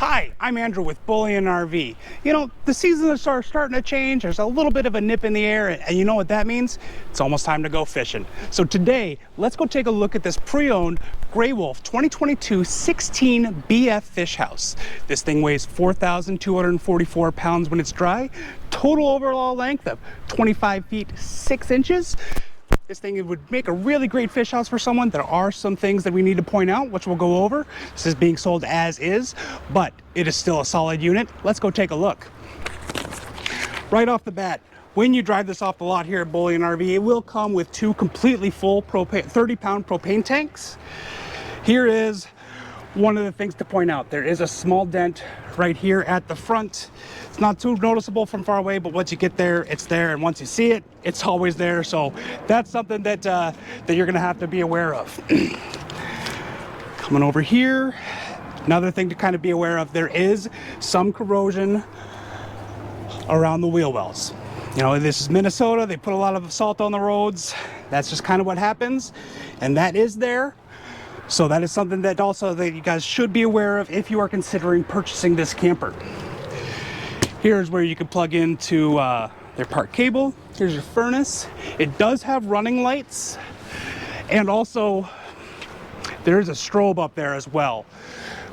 Hi, I'm Andrew with Bullion RV. You know, the seasons are starting to change. There's a little bit of a nip in the air, and you know what that means? It's almost time to go fishing. So today, let's go take a look at this pre-owned Gray Wolf 2022 16 BF fish house. This thing weighs 4,244 pounds when it's dry. Total overall length of 25 feet 6 inches. This thing would make a really great fish house for someone. There are some things that we need to point out, which we'll go over. This is being sold as is, but it is still a solid unit. Let's go take a look. Right off the bat, when you drive this off the lot here at Bullion RV, it will come with two completely full 30-pound propane tanks. Here is one of the things to point out. There is a small dent right here at the front. It's not too noticeable from far away, but once you get there, it's there, and once you see it, it's always there. So that's something that that you're gonna have to be aware of. Coming over here, another thing to kind of be aware of, there is some corrosion around the wheel wells. You know, this is Minnesota, they put a lot of salt on the roads. That's just kind of what happens, and that is there. So that is something that also that you guys should be aware of if you are considering purchasing this camper. Here's where you can plug into their park cable. Here's your furnace. It does have running lights, and also there's a strobe up there as well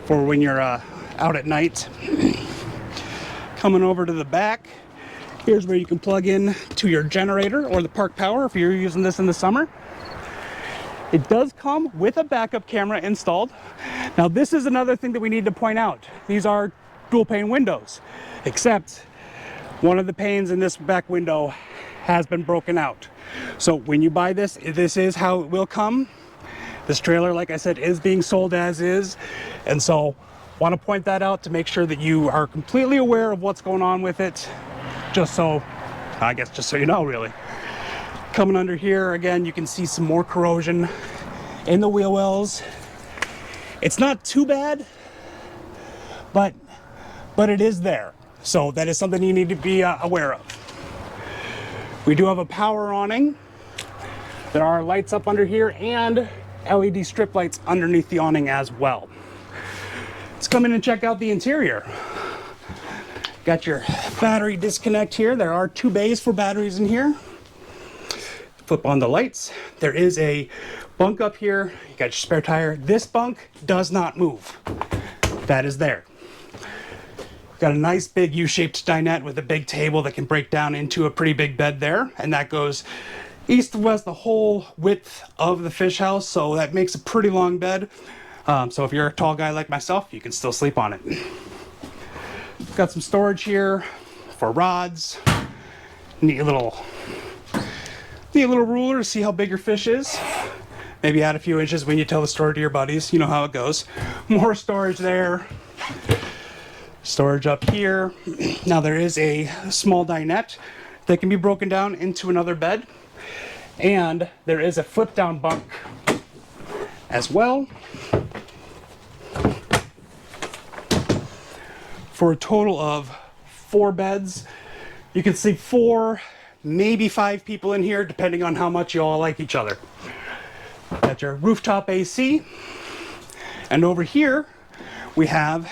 for when you're out at night. Coming over to the back, here's where you can plug in to your generator or the park power if you're using this in the summer. It does come with a backup camera installed. Now this is another thing that we need to point out. These are dual pane windows, except one of the panes in this back window has been broken out. So when you buy this, this is how it will come. This trailer, like I said, is being sold as is. And so want to point that out to make sure that you are completely aware of what's going on with it. Just so, I guess, just so you know, really. Coming under here, again, you can see some more corrosion in the wheel wells. It's not too bad, but it is there. So that is something you need to be aware of. We do have a power awning. There are lights up under here and LED strip lights underneath the awning as well. Let's come in and check out the interior. Got your battery disconnect here. There are two bays for batteries in here. Flip on the lights. There is a bunk up here. You got your spare tire. This bunk does not move. That is there. Got a nice big U-shaped dinette with a big table that can break down into a pretty big bed there, and that goes east to west the whole width of the fish house, so that makes a pretty long bed. So if you're a tall guy like myself, you can still sleep on it. Got some storage here for rods. Neat little ruler to see how big your fish is. Maybe add a few inches when you tell the story to your buddies. You know how it goes. More storage there. Storage up here. Now there is a small dinette that can be broken down into another bed. And there is a flip down bunk as well. For a total of 4 beds. You can sleep 4, maybe 5 people in here, depending on how much you all like each other. Got your rooftop AC. And over here, we have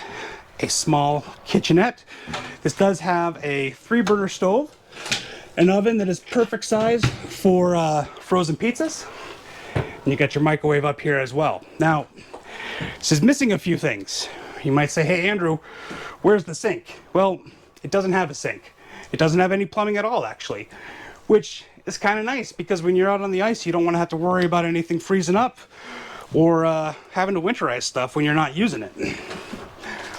a small kitchenette. This does have a 3-burner stove, an oven that is perfect size for frozen pizzas. And you got your microwave up here as well. Now, this is missing a few things. You might say, hey Andrew, where's the sink? Well, it doesn't have a sink. It doesn't have any plumbing at all, actually, which is kind of nice because when you're out on the ice, you don't want to have to worry about anything freezing up or having to winterize stuff when you're not using it.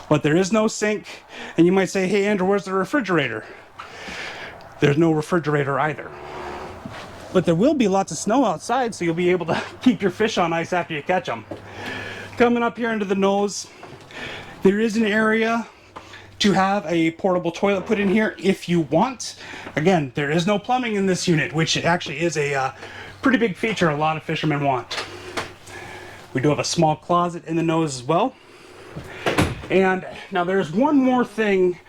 But there is no sink, and you might say, hey Andrew, where's the refrigerator? There's no refrigerator either. But there will be lots of snow outside, so you'll be able to keep your fish on ice after you catch them. Coming up here into the nose, there is an area to have a portable toilet put in here if you want. Again, there is no plumbing in this unit, which actually is a pretty big feature a lot of fishermen want. We do have a small closet in the nose as well. And now there's one more thing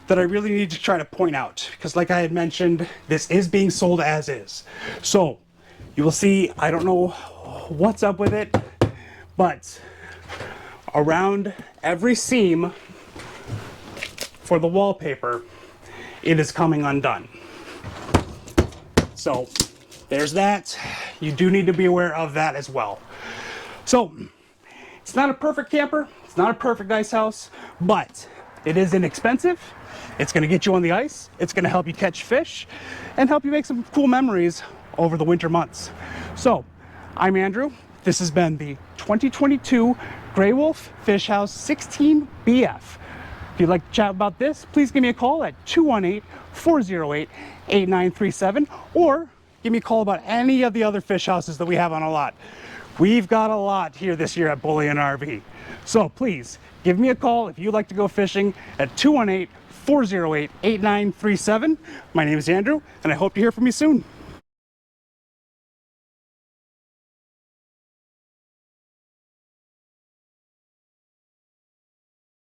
that I really need to try to point out, because like I had mentioned, this is being sold as is. So you will see, I don't know what's up with it, but around every seam for the wallpaper, it is coming undone. So there's that. You do need to be aware of that as well. So it's not a perfect camper, it's not a perfect ice house, but it is inexpensive. It's going to get you on the ice, it's going to help you catch fish, and help you make some cool memories over the winter months. So I'm Andrew. This has been the 2022 Grey Wolf Fish House 16BF. If you'd like to chat about this, please give me a call at 218-408-8937, or give me a call about any of the other fish houses that we have on a lot. We've got a lot here this year at Bullion RV. So please give me a call if you'd like to go fishing at 218-408-8937. My name is Andrew, and I hope to hear from you soon.